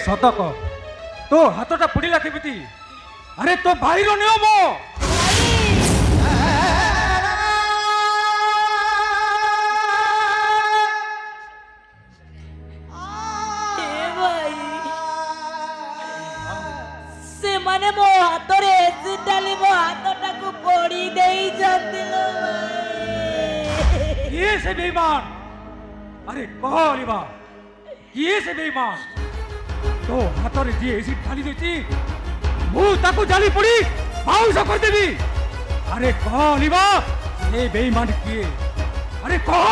ସତକ ତୋ ହାତଟା ପଡ଼ିଲା କେମିତି? ଆରେ ତୋ ଭାଇର ନିୟମ। ସେମାନେ ମୋ ହାତରେ ଏସିଡ୍ ଢାଲି ମୋ ହାତଟାକୁ ପୋଡ଼ି ଦେଇଛନ୍ତି ଲୋ ଭାଇ। କିଏ ସେ ବେଇମାନ? ଆରେ କହ ଅଲିଭା, କିଏ ସେ ବେଇମାନ? ତୋ ହାତରେ ଯିଏ ଏସିଡ୍ ଢାଲି ଦେଇଛି ମୁଁ ତାକୁ ଜାଲି ପୋଡ଼ି ବାଉଁଶ କରିଦେବି। ଆରେ କହ ଅଲିଭା, ସେ ବେଇମାନ କିଏ? ଆରେ କହ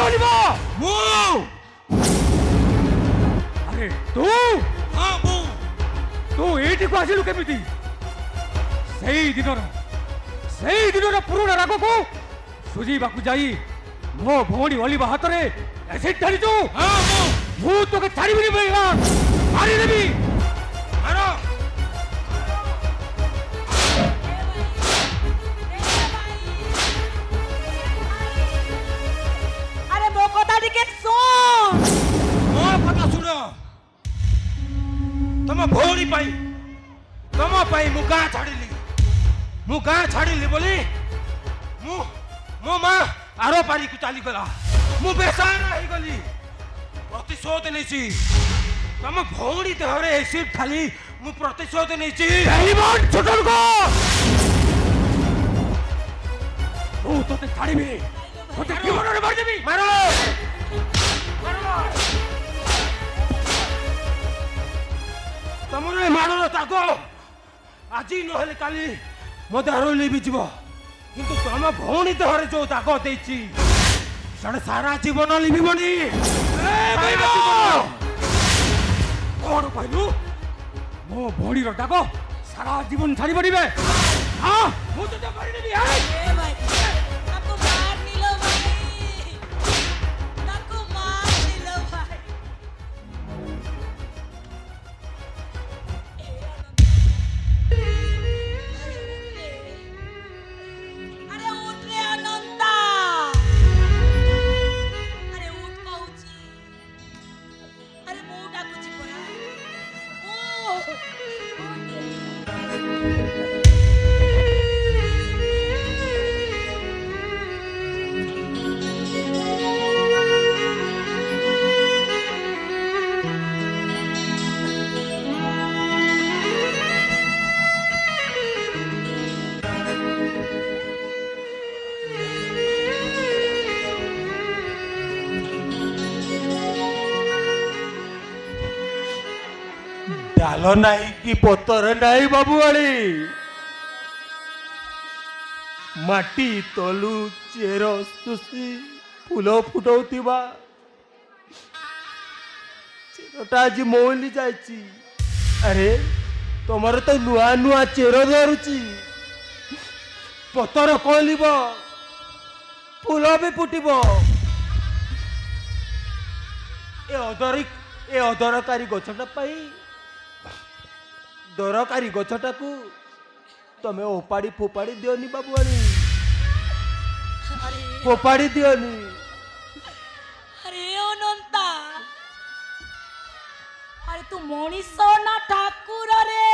ଅଲିଭା। ମୁଁ। ଆରେ ତୁ ତୁ ଏଇଠିକୁ ଆସିଲୁ କେମିତି? ସେଇ ଦିନର ପୁରୁଣା ରାଗକୁ ସୁଝିବାକୁ ଯାଇ ମୋ ଭଉଣୀ ଅଲିଭା ହାତରେ ଏସିଡ୍ ଢାଳିଛୁ। ମୁଁ ତୋକେ ଛାଡ଼ିବିନି ବେଇମାନ, ମାରିଦେବି। ଆରେ ମୋ କଥା ଟିକେ ଶୁଣ। ମୋ କଥା ଶୁଣ। ତମ ଭଉଣୀ ପାଇଁ ତମ ପାଇଁ ମୁଁ ଗାଁ ଛାଡ଼ିଲି ବୋଲି ମୋ ମା ଆର ପାରିକୁ ଚାଲିଗଲା। ମୁଁ ବେସାହାରା ହେଇଗଲି। ପ୍ରତିଶୋଧ ନେଇଛି। ତମ ଭଉଣୀ ଦେହରେ ଏସିଡ୍ ଢାଲି ମୁଁ ପ୍ରତିଶୋଧ ନେଇଛି। ଛୋଟ ଲୋକ, ମୁଁ ତୋତେ ଛାଡ଼ିବିନି। ତୋତେ ଜୀବନରେ ମାରିଦେବି। ମାର। ତମର ଏ ମାଡ଼ର ତାଗ ଆଜି ନହେଲେ କାଲି ମୋ ଦେହରୁ ଲିଭିଯିବ, କିନ୍ତୁ ତମ ଭଉଣୀ ଦେହରେ ଯୋଉ ଦାଗ ଦେଇଛି ସେଟା ସାରା ଜୀବନ ଲିଭିବନି। କଣ କହିଲୁ? ମୋ ଭଉଣୀର ଦାଗ ସାରା ଜୀବନ ଛାଡ଼ିବନି ବେ? ମୁଁ ତୋତେ ମାରିଦେବି। ତାକୁ ମାରନି ଲୋ ଭାଇ, ତାକୁ ମାରନି ଲୋ ଭାଇ। আরে উঠ রে অনন্তা, আরে উঠ কହୁଛି। আরে ମୁଁ ଡାକୁଛି ପରା। ଡାଲ ନାହିଁ କି ପତର ନାହିଁ ବାବୁଆଳି। ମାଟି ତଲୁ ଚେର ଶୋଷି ଫୁଲ ଫୁଟଉଥିବା ଚେରଟା ଆଜି ମଉଳି ଯାଇଛି। ଆରେ ତମର ତ ନୂଆ ନୂଆ ଚେର ଧରୁଛି। ପତର କଅଁଳିବ, ଫୁଲ ବି ଫୁଟିବ। ଏ ଅଦରକାରୀ ଗଛଟା ପାଇଁ ଦରକାରୀ ଗଛଟାକୁ ତମେ ଓପାଡ଼ି ଫୋପାଡ଼ି ଦିଅନି ବାବୁଆଳି। ଫୋପାଡ଼ି ଦିଅନି। আরে অনন্তা, আরে তু মଣିଷ না ঠাকুর রে?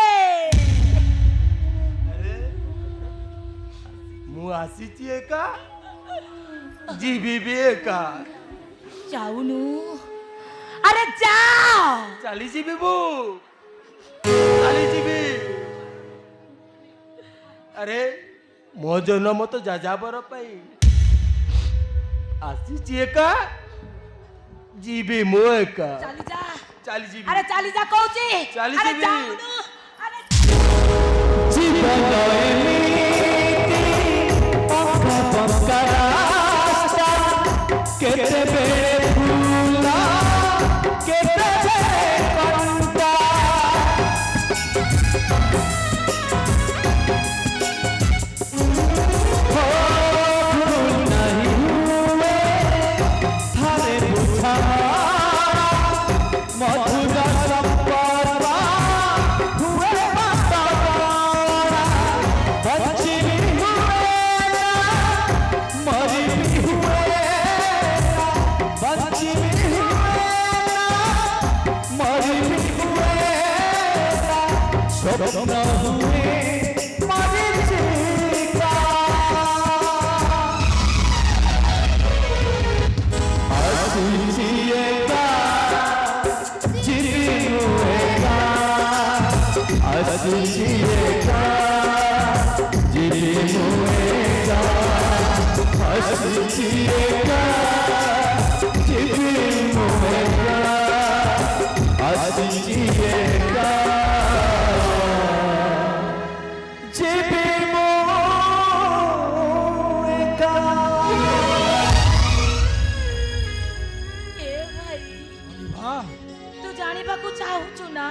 ମୁଁ ଆସିଛି ଏକା, ଯିବି ବି ଏକା। যাউনু, আরে যা। ଚାଲିଯିବି ମୁଁ, ଚାଲିଯିବି। ଆରେ ମୋ ଜନ୍ମ ତ ଯାଯାବର ପାଇଁ। ଆସିଛି ଏକା, ଯିବି ମୁଁ ଏକା। চালি যা। ଚାଲିଯିବି। আরে চালি যা কହୁছি। চালি আরে যাবি। যাউনু, আরে জীবন এমিতি পকা পকা রাস্তা, কেতে বেড়ে ফুলা কেতে ঝরে কণ্টা। ফুল নাহি হুয়ে থারে বুঝা মধুরা সম্পর্ক হুয়ে মাতা বড়া। স্বপ্ন হুয়ে মরিচিকা আসিছি একা চিঠি মুয়েকা আসিছি একা চিঠি মুয়েকা আসিছি একা চিঠি মুয়েকা আসিছি একা চিঠি মুয়েকা ଏ ଭାଇ ଅଲିଭା ତୁ ଜାଣିବାକୁ ଚାହୁଁଛୁ ନା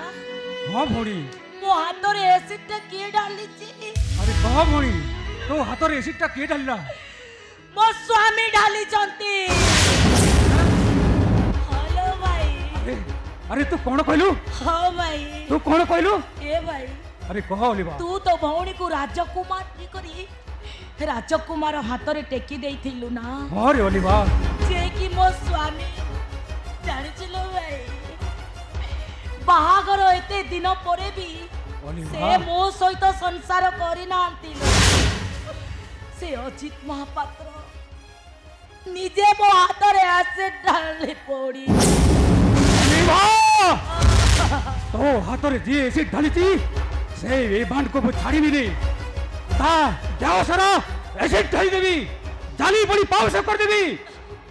ହଁ ଭଉଣୀ ମୋ ହାତରେ ଏସିଡଟା କିଏ ଢାଲିଛି? ଆରେ କହ ଭଉଣୀ ତୋ ହାତରେ ଏସିଡଟା କିଏ ଢାଲିଲା? ମୋ ସ୍ୱାମୀ ଢାଲିଛନ୍ତି। ହ୍ୟାଲୋ ଭାଇ। ଆରେ ଆରେ ତୁ କଣ କହିଲୁ? ହଁ ଭାଇ। ତୁ କଣ କହିଲୁ? ଏ ଭାଇ ଆରେ କହ ଅଲିଭା। ତୁ ତୋ ଭଉଣୀକୁ ରାଜକୁମାର କରି ରାଜକୁମାର ହାତରେ ଟେକି ଦେଇଥିଲୁ ନା, ହଁ ରେ ଅଲିଭା। ଯେ କି ମୋ ସ୍ୱାମୀ। ଜାଣିଥିଲୁ ଭାଇ ବାହାଘର ଏତେ ଦିନ ପରେ ବି ଅଲିଭା। ସେ ମୋ ସହିତ ସଂସାର କରିନାହାନ୍ତି ଲୋ। ସେ ଅଜିତ ମହାପାତ୍ର ନିଜେ ମୋ ହାତରେ ଆସେ ଢାଳି ପଡି। ଅଲିଭା! ତୋ ହାତରେ ଯିଏ ଏସିଡ ଢାଲିଛି ସେ ଏ ବାଣ୍ଡକୁ ମୁଁ ଛାଡ଼ିବିନି। ତା ଦେହ ସାରା ଏସିଡ ଢାଳିଦେବି, ଜାଲି ପଡ଼ି ପାଉଁଶ କରିଦେବି,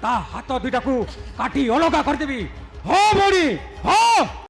ତା ହାତ ଦୁଇଟାକୁ କାଟି ଅଲଗା କରିଦେବି। ହଁ ଭଉଣୀ ହଁ।